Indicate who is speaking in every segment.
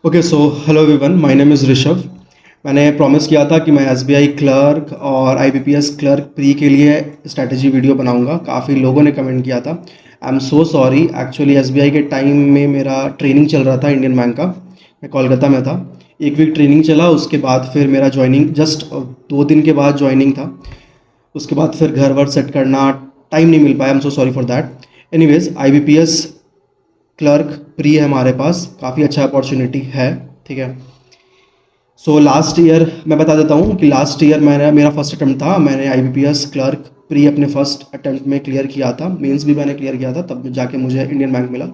Speaker 1: Okay so hello everyone, my name is Rishabh. मैंने promise किया था कि मैं एसबीआई क्लर्क और आईबीपीएस क्लर्क प्री के लिए स्ट्रैटेजी वीडियो बनाऊंगा। काफ़ी लोगों ने कमेंट किया था। I am so sorry, actually SBI के टाइम में मेरा ट्रेनिंग चल रहा था इंडियन बैंक का। मैं कोलकाता में था। एक वीक ट्रेनिंग चला, उसके बाद फिर मेरा ज्वाइनिंग जस्ट 2 दिन के बाद ज्वाइनिंग था। उसके बाद फिर घर वर सेट करना, टाइम नहीं मिल पाया। I am so sorry for that. Anyways, IBPS clerk pre है हमारे पास, काफ़ी अच्छा अपॉर्चुनिटी है। ठीक है। सो लास्ट ईयर मैं बता देता हूँ कि लास्ट ईयर मेरा फर्स्ट अटेम्प्ट था। मैंने आईबीपीएस क्लर्क प्री अपने फर्स्ट अटेम्प्ट में क्लियर किया था। मेंस भी मैंने क्लियर किया था, तब जाके मुझे इंडियन बैंक मिला।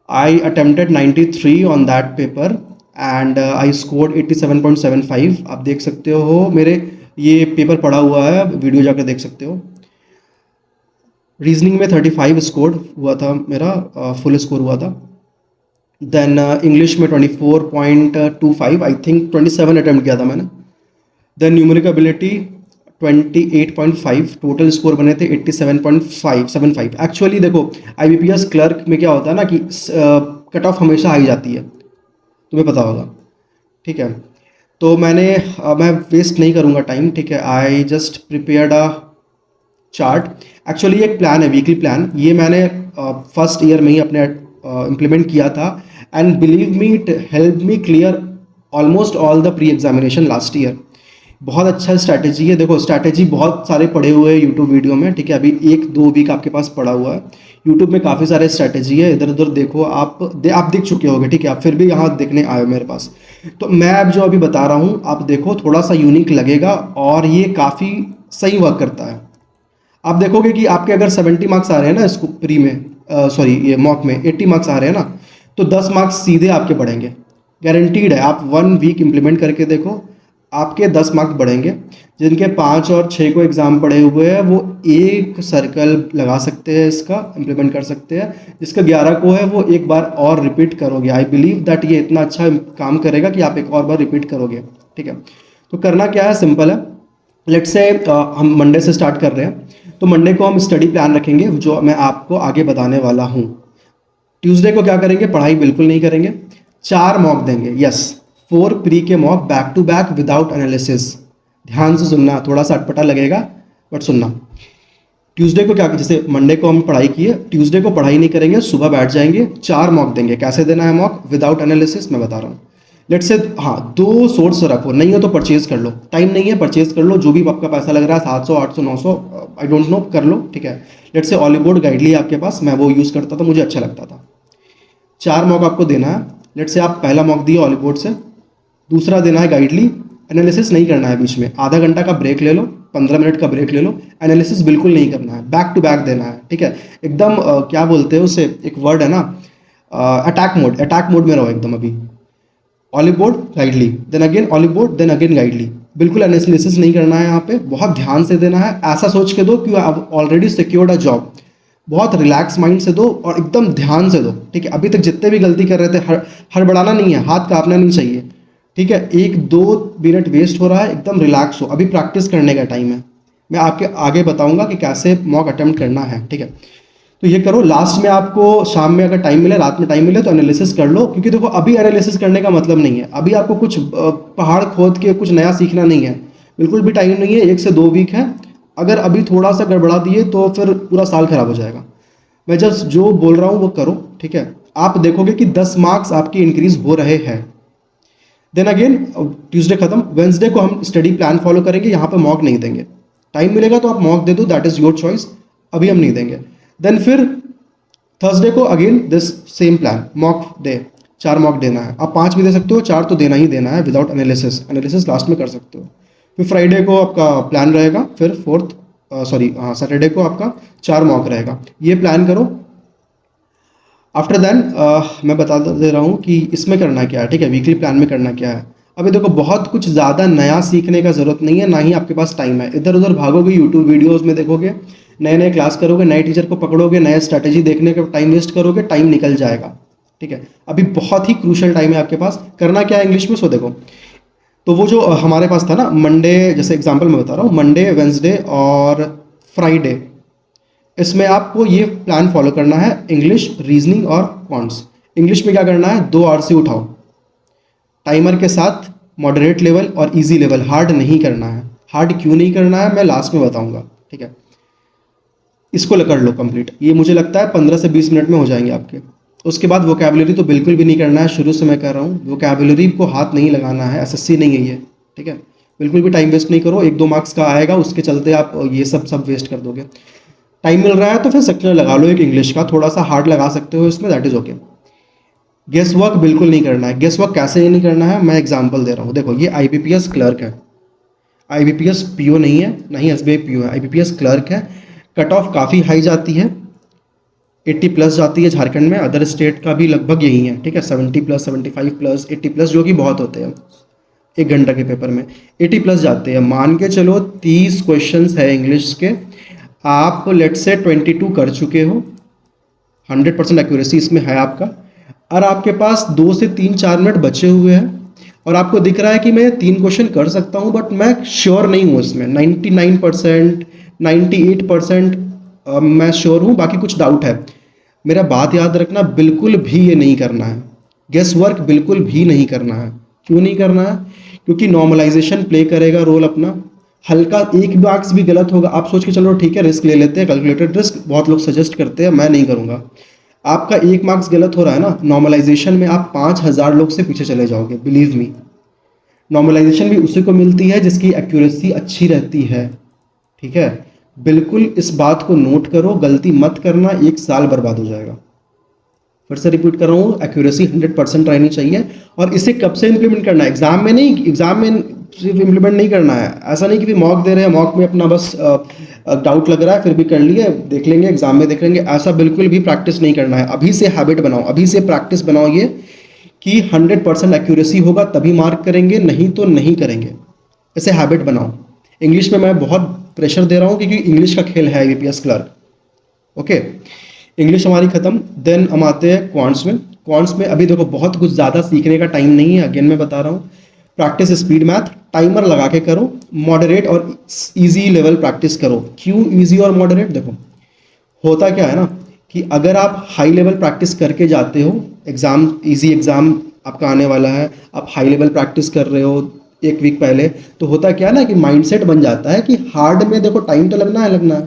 Speaker 1: आई attempted 93 on that paper and I scored 87.75। आप देख सकते हो, मेरे ये पेपर पड़ा हुआ है, वीडियो जाकर देख सकते हो। रीजनिंग में 35 स्कोर हुआ था मेरा, फुल स्कोर हुआ था। देन इंग्लिश में 24.25, आई थिंक 27 अटेम्प्ट किया था मैंने। Then numeric ability 28.5, total score बने थे 87.575। एक्चुअली देखो, आईबीपीएस क्लर्क में क्या होता है ना कि कट ऑफ हमेशा हाई जाती है, तुम्हें पता होगा। ठीक है। तो मैं वेस्ट नहीं करूँगा टाइम। ठीक है। I just prepared a chart. Actually एक प्लान है, वीकली प्लान। ये मैंने फर्स्ट ईयर में ही अपने इम्प्लीमेंट किया था and believe me, it help me clear almost all the pre examination last year. बहुत अच्छा स्ट्रैटेजी है। देखो, स्ट्रैटेजी बहुत सारे पड़े हुए हैं यूट्यूब वीडियो में। ठीक है। अभी 1-2 वीक आपके पास पड़ा हुआ है। यूट्यूब में काफ़ी सारे स्ट्रैटेजी है, इधर उधर देखो। आप देख चुके होगे। ठीक है। आप फिर भी यहाँ देखने आए हो मेरे पास। तो मैं अब जो अभी बता रहा हूँ, आप देखो, थोड़ा सा यूनिक लगेगा और ये काफ़ी सही वर्क करता है। आप देखोगे कि आपके अगर 70 मार्क्स आ रहे हैं ना इसको प्री में, सॉरी ये मॉक में 80 मार्क्स आ रहे हैं ना, तो 10 मार्क्स सीधे आपके बढ़ेंगे। गारंटीड है। आप 1 वीक इम्प्लीमेंट करके देखो, आपके 10 मार्क्स बढ़ेंगे। जिनके 5 और 6 को एग्ज़ाम पड़े हुए हैं, वो एक सर्कल लगा सकते हैं, इसका इम्प्लीमेंट कर सकते हैं। जिसका 11 को है, वो एक बार और रिपीट करोगे। आई बिलीव दैट ये इतना अच्छा काम करेगा कि आप एक और बार रिपीट करोगे। ठीक है। तो करना क्या है, सिंपल है। लेट्स से हम मंडे से स्टार्ट कर रहे हैं, तो मंडे को हम स्टडी प्लान रखेंगे जो मैं आपको आगे बताने वाला हूँ। ट्यूसडे को क्या करेंगे, पढ़ाई बिल्कुल नहीं करेंगे। 4 मॉक देंगे, यस। 4 प्री के mock back to back without analysis. ध्यान से सुनना, थोड़ा सा अटपटा लगेगा बट सुनना। ट्यूसडे को क्या, जैसे मंडे को हम पढ़ाई किए, ट्यूसडे को पढ़ाई नहीं करेंगे, सुबह बैठ जाएंगे, 4 मॉक देंगे। कैसे देना है मॉक विदाउट एनालिसिस, मैं बता रहा हूँ। लेट्स से, हाँ, 2 सोर्स रखो। नहीं हो तो परचेज कर लो, टाइम नहीं है परचेज कर लो, जो भी आपका पैसा लग रहा है, 700 800 900, आई डोंट नो, कर लो। ठीक है। लेट्स से ऑलीबोर्ड गाइडली आपके पास, मैं वो यूज़ करता था, मुझे अच्छा लगता था। 4 मॉक आपको देना है। लेट्स से आप पहला मॉक दिए ऑलीबोर्ड से, दूसरा देना है गाइडली। एनालिसिस नहीं करना है, बीच में आधा घंटा का ब्रेक ले लो, 15 मिनट का ब्रेक ले लो। एनालिसिस बिल्कुल नहीं करना है, बैक टू बैक देना है। ठीक है। एकदम क्या बोलते हैं उसे, एक वर्ड है ना, अटैक मोड में रहो एकदम अभी। Oliveboard Guidely, then again Oliveboard, then again Guidely. बिल्कुल एनालिसिस नहीं करना है यहाँ पे, बहुत ध्यान से देना है। ऐसा सोच के दो कि ऑलरेडी सिक्योर्ड अ जॉब। बहुत रिलैक्स माइंड से दो और एकदम ध्यान से दो। ठीक है। अभी तक जितने भी गलती कर रहे थे, हड़बड़ाना नहीं है, हाथ कांपना नहीं चाहिए। ठीक है। 1-2 मिनट वेस्ट हो रहा है, एकदम रिलैक्स हो। अभी प्रैक्टिस करने का टाइम है। मैं आपके आगे बताऊंगा कि कैसे मॉक अटेम्प्ट करना है। ठीक है। तो ये करो। लास्ट में आपको शाम में अगर टाइम मिले, रात में टाइम मिले, तो एनालिसिस कर लो। क्योंकि देखो, अभी एनालिसिस करने का मतलब नहीं है, अभी आपको कुछ पहाड़ खोद के कुछ नया सीखना नहीं है। बिल्कुल भी टाइम नहीं है, 1 से 2 वीक है। अगर अभी थोड़ा सा गड़बड़ा दिए तो फिर पूरा साल खराब हो जाएगा। मैं जस्ट जो बोल रहा हूँ वो करो। ठीक है। आप देखोगे कि 10 मार्क्स आपके इंक्रीज हो रहे हैं। देन अगेन, ट्यूसडे खत्म, वेंसडे को हम स्टडी प्लान फॉलो करेंगे, यहाँ पे मॉक नहीं देंगे। टाइम मिलेगा तो आप मॉक दे दो, दैट इज योर चॉइस। अभी हम नहीं देंगे। देन फिर थर्सडे को again this same plan, mock day. 4 mock देना है। आप 5 भी दे सकते हो, 4 तो देना ही देना है विदाउट एनालिसिस। एनालिसिस लास्ट में कर सकते हो। फिर फ्राइडे को आपका प्लान रहेगा। फिर फोर्थ, सॉरी हाँ, सैटरडे को आपका 4 मॉक रहेगा। ये प्लान करो। आफ्टर दैन मैं बता दे रहा हूँ कि इसमें करना क्या है। ठीक है। वीकली प्लान में करना क्या है। अभी देखो, बहुत कुछ ज़्यादा नया सीखने का ज़रूरत नहीं है, ना ही आपके पास टाइम है। इधर उधर भागोगे, यूट्यूब वीडियोस में देखोगे, नए नए क्लास करोगे, नए टीचर को पकड़ोगे, नए स्ट्रैटेजी देखने का टाइम वेस्ट करोगे, टाइम निकल जाएगा। ठीक है। अभी बहुत ही क्रूशल टाइम है आपके पास। करना क्या है इंग्लिश में, सो देखो। तो वो जो हमारे पास था ना मंडे, जैसे एग्जाम्पल मैं बता रहा हूँ, मंडे, वेंसडे और फ्राइडे, इसमें आपको ये प्लान फॉलो करना है। इंग्लिश, रीजनिंग और क्वांट्स। इंग्लिश में क्या करना है, 2 आरसी उठाओ। टाइमर के साथ मॉडरेट लेवल और इजी लेवल, हार्ड नहीं करना है। हार्ड क्यों नहीं करना है मैं लास्ट में बताऊंगा, ठीक है। इसको कर लो कंप्लीट, ये मुझे लगता है 15 से 20 मिनट में हो जाएंगे आपके। उसके बाद वोकैबुलरी तो बिल्कुल भी नहीं करना है, शुरू से मैं कह रहा हूँ वोकैबुलरी को हाथ नहीं लगाना है, एसएससी नहीं है ये, ठीक है। बिल्कुल भी टाइम वेस्ट नहीं करो, 1-2 मार्क्स का आएगा उसके चलते आप ये सब वेस्ट कर दोगे। टाइम मिल रहा है तो फिर सेक्शनल लगा लो एक इंग्लिश का, थोड़ा सा हार्ड लगा सकते हो इसमें, that is okay. Guesswork बिल्कुल नहीं करना है। गेस वर्क कैसे नहीं करना है, मैं एग्जांपल दे रहा हूँ। देखो ये आईबीपीएस क्लर्क है, आईबीपीएस पीओ नहीं है, नहीं एसबीआई पीओ है, आईबीपीएस क्लर्क है। कट ऑफ काफ़ी हाई जाती है, 80 प्लस जाती है झारखंड में, अदर स्टेट का भी लगभग यही है, ठीक है। 70 प्लस, 75 प्लस, 80 प्लस, जो कि बहुत होते हैं 1 घंटा के पेपर में। 80 प्लस जाते हैं, मान के चलो 30 क्वेश्चंस है इंग्लिश के, आप लेट से 22 कर चुके हो, 100% एक्यूरेसी इसमें है आपका, और आपके पास 2 से 3-4 मिनट बचे हुए हैं, और आपको दिख रहा है कि मैं 3 क्वेश्चन कर सकता हूं, बट मैं श्योर नहीं हूं इसमें, 99%, 98% मैं श्योर हूं, बाकी कुछ डाउट है। मेरा बात याद रखना, बिल्कुल भी ये नहीं करना है, गेस वर्क बिल्कुल भी नहीं करना है। क्यों नहीं करना है? क्योंकि नॉर्मलाइजेशन प्ले करेगा रोल अपना। हल्का 1 मार्क्स भी गलत होगा, आप सोच के चलो ठीक है रिस्क ले लेते हैं, कैलकुलेटेड रिस्क बहुत लोग सजेस्ट करते हैं, मैं नहीं करूंगा। आपका 1 मार्क्स गलत हो रहा है ना, नॉर्मलाइजेशन में आप 5000 लोग से पीछे चले जाओगे, बिलीव मी। नॉर्मलाइजेशन भी उसी को मिलती है जिसकी एक्यूरेसी अच्छी रहती है, ठीक है। बिल्कुल इस बात को नोट करो, गलती मत करना, 1 साल बर्बाद हो जाएगा। फिर से रिपीट कर रहा हूँ, एक्यूरेसी 100% रहनी चाहिए। और इसे कब से इंप्लीमेंट करना है? एग्जाम में नहीं, एग्जाम में सिर्फ इंप्लीमेंट नहीं करना है। ऐसा नहीं कि मॉक दे रहे हैं, मॉक में अपना बस डाउट लग रहा है फिर भी कर लिए, देख लेंगे एग्जाम में देख लेंगे, ऐसा बिल्कुल भी प्रैक्टिस नहीं करना है। अभी से हैबिट बनाओ, अभी से प्रैक्टिस बनाओ ये कि 100% एक्यूरेसी होगा तभी मार्क करेंगे, नहीं तो नहीं करेंगे। ऐसे हैबिट बनाओ। इंग्लिश में मैं बहुत प्रेशर दे रहा हूँ क्योंकि इंग्लिश का खेल है आईबीपीएस क्लर्क, ओके। इंग्लिश हमारी खत्म, देन हम आते हैं क्वांट्स में। क्वांट्स में अभी देखो बहुत कुछ ज़्यादा सीखने का टाइम नहीं है, अगेन मैं बता रहा हूँ। प्रैक्टिस स्पीड मैथ, टाइमर लगा के करो, मॉडरेट और इजी लेवल प्रैक्टिस करो। क्यों इजी और मॉडरेट? देखो होता क्या है ना कि अगर आप हाई लेवल प्रैक्टिस करके जाते हो, एग्जाम इजी एग्जाम आपका आने वाला है, आप हाई लेवल प्रैक्टिस कर रहे हो 1 वीक पहले, तो होता क्या है ना कि माइंडसेट बन जाता है कि हार्ड में देखो टाइम तो लगना है,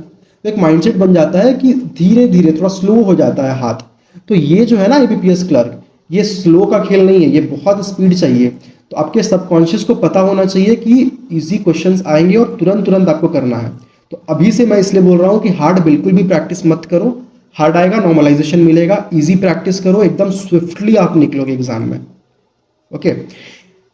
Speaker 1: तो एक माइंडसेट बन जाता है कि धीरे धीरे थोड़ा स्लो हो जाता है हाथ। तो ये जो है ना आईबीपीएस क्लर्क, ये स्लो का खेल नहीं है, ये बहुत स्पीड चाहिए। तो आपके सबकॉन्शियस को पता होना चाहिए कि इजी क्वेश्चंस आएंगे और तुरंत तुरंत आपको करना है। तो अभी से मैं इसलिए बोल रहा हूँ कि हार्ड बिल्कुल भी प्रैक्टिस मत करो, हार्ड आएगा नॉर्मलाइजेशन मिलेगा, इजी प्रैक्टिस करो, एकदम स्विफ्टली आप निकलोगे एग्जाम में, ओके।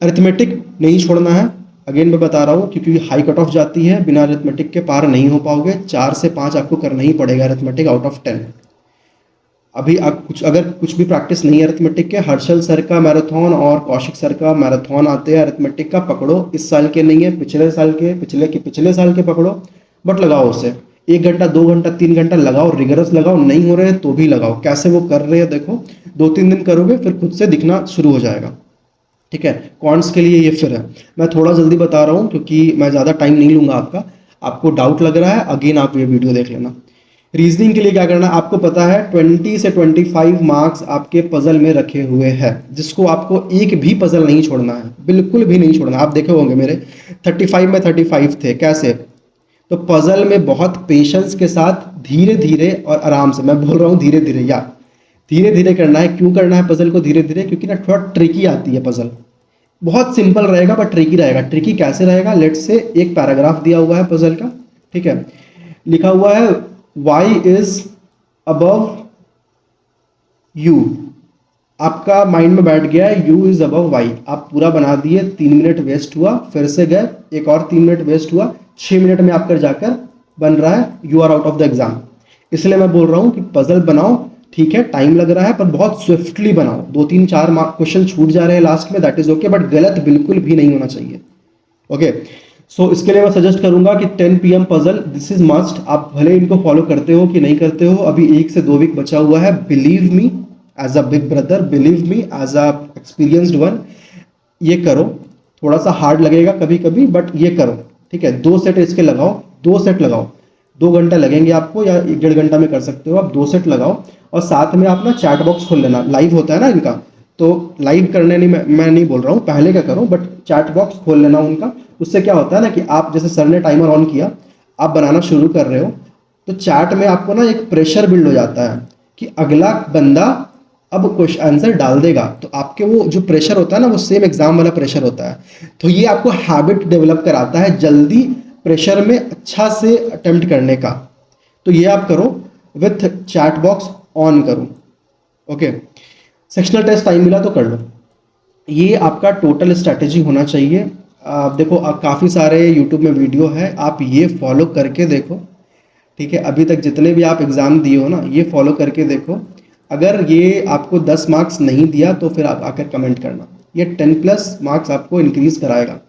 Speaker 1: अरिथमेटिक नहीं छोड़ना है, अगेन मैं बता रहा हूँ क्योंकि हाई कट ऑफ जाती है, बिना अरिथमेटिक के पार नहीं हो पाओगे। 4 से 5 आपको करना ही पड़ेगा अरिथमेटिक आउट ऑफ 10। अभी अगर कुछ भी प्रैक्टिस नहीं है अरिथमेटिक के, हर्षल सर का मैराथन और कौशिक सर का मैराथन आते हैं अरिथमेटिक का, पकड़ो। इस साल के नहीं है, पिछले साल के, पिछले साल के पकड़ो, बट लगाओ उसे 1 घंटा 2 घंटा 3 घंटा लगाओ, रिगरस लगाओ, नहीं हो रहे तो भी लगाओ। कैसे वो कर रहे हैं देखो, 2-3 दिन करोगे फिर खुद से दिखना शुरू हो जाएगा, ठीक है। क्वांट्स के लिए ये फिर है, मैं थोड़ा जल्दी बता रहा हूँ क्योंकि मैं ज़्यादा टाइम नहीं लूँगा आपका। आपको डाउट लग रहा है, अगेन आप ये वीडियो देख लेना। रीजनिंग के लिए क्या करना है आपको पता है, 20 से 25 मार्क्स आपके पजल में रखे हुए हैं, जिसको आपको एक भी पजल नहीं छोड़ना है, बिल्कुल भी नहीं छोड़ना। आप देखे होंगे मेरे 35 में 35 थे, कैसे? तो पजल में बहुत पेशेंस के साथ धीरे धीरे और आराम से, मैं बोल रहा हूँ धीरे धीरे, या धीरे धीरे करना है। क्यों करना है पजल को धीरे धीरे? क्योंकि ना थोड़ा ट्रिकी आती है पजल, बहुत सिंपल रहेगा बट ट्रिकी रहेगा। ट्रिकी कैसे रहेगा? लेट से एक पैराग्राफ दिया हुआ है पजल का, ठीक है, लिखा हुआ है y इज अबव u, आपका माइंड में बैठ गया है u इज अबव y, आप पूरा बना दिए, 3 मिनट वेस्ट हुआ, फिर से गए, एक और 3 मिनट वेस्ट हुआ, 6 मिनट में आपका जाकर बन रहा है you are out of the exam. इसलिए मैं बोल रहा हूँ कि पजल बनाओ, ठीक है टाइम लग रहा है पर बहुत स्विफ्टली बनाओ। 2-3-4 क्वेश्चन छूट जा रहे हैं लास्ट में, दैट इज ओके, बट गलत बिल्कुल भी नहीं होना चाहिए, ओके। सो इसके लिए मैं सजेस्ट करूंगा कि 10 PM puzzle, this is must. आप भले इनको फॉलो करते हो कि नहीं करते हो, अभी 1 से 2 वीक बचा हुआ है, believe me as a big brother, believe me as a experienced one, ये करो। थोड़ा सा हार्ड लगेगा कभी कभी बट ये करो, ठीक है। 2 सेट इसके लगाओ, 2 सेट लगाओ, 2 घंटा लगेंगे आपको या 1-1.5 घंटा में कर सकते हो आप, 2 सेट लगाओ। और साथ में आप ना चैट बॉक्स खोल लेना, लाइव होता है ना इनका, तो लाइव करने नहीं, मैं नहीं बोल रहा हूँ, पहले का करो, बट चैट बॉक्स खोल लेना उनका। उससे क्या होता है ना कि आप जैसे सर ने टाइमर ऑन किया, आप बनाना शुरू कर रहे हो, तो चैट में आपको ना एक प्रेशर बिल्ड हो जाता है कि अगला बंदा अब क्वेश्चन आंसर डाल देगा, तो आपके वो जो प्रेशर होता है ना, वो सेम एग्जाम वाला प्रेशर होता है। तो ये आपको हैबिट डेवलप कराता है जल्दी प्रेशर में अच्छा से अटेम्प्ट करने का। तो ये आप करो, विथ चैट बॉक्स ऑन करो। ओके, सेक्शनल टेस्ट टाइम मिला तो कर लो। ये आपका टोटल स्ट्रैटेजी होना चाहिए। आप देखो, काफ़ी सारे यूट्यूब में वीडियो है, आप ये फॉलो करके देखो। ठीक है, अभी तक जितने भी आप एग्ज़ाम दिए हो ना, ये फॉलो करके देखो। अगर ये आपको 10 मार्क्स नहीं दिया तो फिर आप आकर कमेंट करना, ये 10+ मार्क्स आपको इंक्रीज़ कराएगा।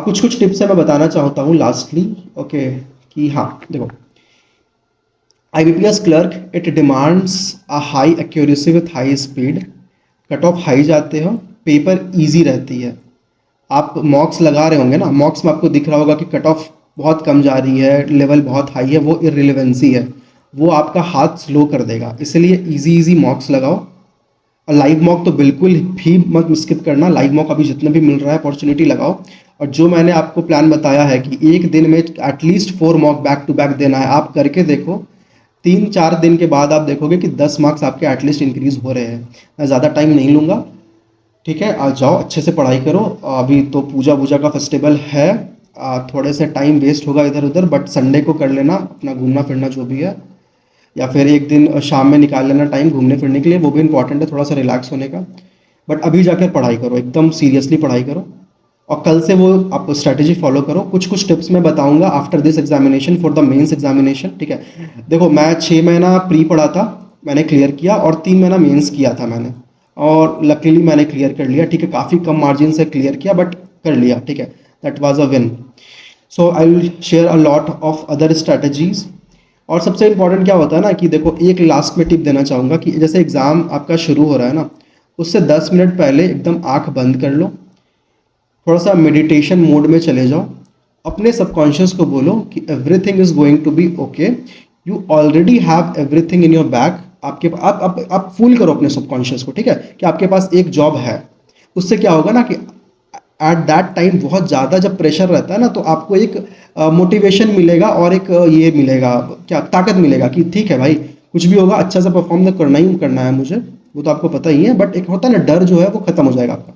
Speaker 1: कुछ कुछ टिप्स है मैं बताना चाहता हूँ लास्टली। ओके, कि हाँ देखो, IBPS clerk it demands a high accuracy with high speed. Cut off high जाते हो, पेपर इजी रहती है। आप मॉक्स लगा रहे होंगे ना, मॉक्स में आपको दिख रहा होगा कि कट ऑफ बहुत कम जा रही है, लेवल बहुत हाई है, वो इर्रिलेवेंसी है, वो आपका हाथ स्लो कर देगा। इसलिए इजी इजी मॉक्स लगाओ। और लाइव मॉक तो बिल्कुल भी मत स्किप करना, लाइव मॉक अभी जितने भी मिल रहा है अपॉर्चुनिटी लगाओ। और जो मैंने आपको प्लान बताया है कि एक दिन में at least 4 mock back to back देना है, आप करके देखो। 3-4 दिन के बाद आप देखोगे कि 10 मार्क्स आपके एटलीस्ट इंक्रीज हो रहे हैं। मैं ज़्यादा टाइम नहीं लूँगा, ठीक है, आ जाओ अच्छे से पढ़ाई करो। अभी तो पूजा वूजा का फेस्टिवल है, थोड़े से टाइम वेस्ट होगा इधर उधर, बट संडे को कर लेना अपना घूमना फिरना जो भी है, या फिर एक दिन शाम में निकाल लेना टाइम घूमने फिरने के लिए, वो भी इंपॉर्टेंट है थोड़ा सा रिलैक्स होने का। बट अभी जाकर पढ़ाई करो, एकदम सीरियसली पढ़ाई करो, और कल से वो आप स्ट्रैटेजी फॉलो करो। कुछ कुछ टिप्स मैं बताऊंगा after this examination for the mains examination, ठीक है। देखो, मैं 6 महीना प्री पढ़ा था, मैंने क्लियर किया, और 3 महीना मेंस किया था मैंने, और लकीली मैंने क्लियर कर लिया, ठीक है। काफ़ी कम मार्जिन से क्लियर किया, बट कर लिया, ठीक है। That was a win. So I will share a lot of other strategies. और सबसे इंपॉर्टेंट क्या होता है ना कि देखो, एक लास्ट में टिप देना चाहूँगा कि जैसे एग्ज़ाम आपका शुरू हो रहा है ना, उससे 10 मिनट पहले एकदम आंख बंद कर लो, थोड़ा सा मेडिटेशन मोड में चले जाओ, अपने सबकॉन्शियस को बोलो कि everything is going to be okay, you already have everything in your bag. आपके आप फूल करो अपने सबकॉन्शियस को, ठीक है, कि आपके पास एक जॉब है। उससे क्या होगा ना कि एट दैट टाइम बहुत ज़्यादा जब प्रेशर रहता है ना, तो आपको एक मोटिवेशन मिलेगा, और एक ये मिलेगा, क्या ताकत मिलेगा कि ठीक है भाई, कुछ भी होगा अच्छा सा परफॉर्म तो करना ही करना है मुझे, वो तो आपको पता ही है। बट एक होता है ना डर, जो है वो खत्म हो जाएगा आपका,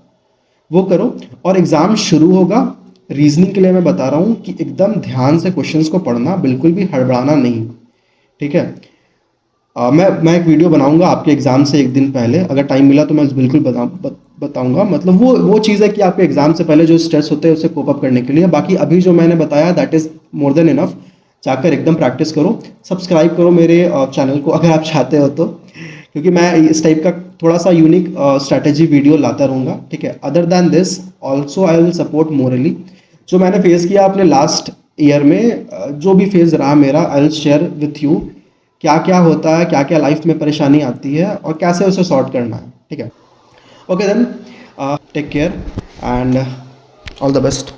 Speaker 1: वो करो। और एग्ज़ाम शुरू होगा, रीजनिंग के लिए मैं बता रहा हूँ कि एकदम ध्यान से क्वेश्चंस को पढ़ना, बिल्कुल भी हड़बड़ाना नहीं, ठीक है। मैं एक वीडियो बनाऊंगा आपके एग्ज़ाम से एक दिन पहले, अगर टाइम मिला तो मैं बिल्कुल बताऊंगा। मतलब वो चीज़ है कि आपके एग्ज़ाम से पहले जो स्ट्रेस होते हैं उसे कोप अप करने के लिए। बाकी अभी जो मैंने बताया that is more than enough. जाकर एकदम प्रैक्टिस करो, सब्सक्राइब करो मेरे चैनल को अगर आप चाहते हो तो, क्योंकि मैं इस टाइप का थोड़ा सा यूनिक स्ट्रैटेजी वीडियो लाता रहूँगा, ठीक है। Other than this also I will support morally. जो मैंने फेस किया अपने लास्ट ईयर में, जो भी फेज रहा मेरा, I will share with you क्या क्या होता है, क्या क्या लाइफ में परेशानी आती है, और कैसे उसे सॉर्ट करना है, ठीक है। Okay then, take care and all the best.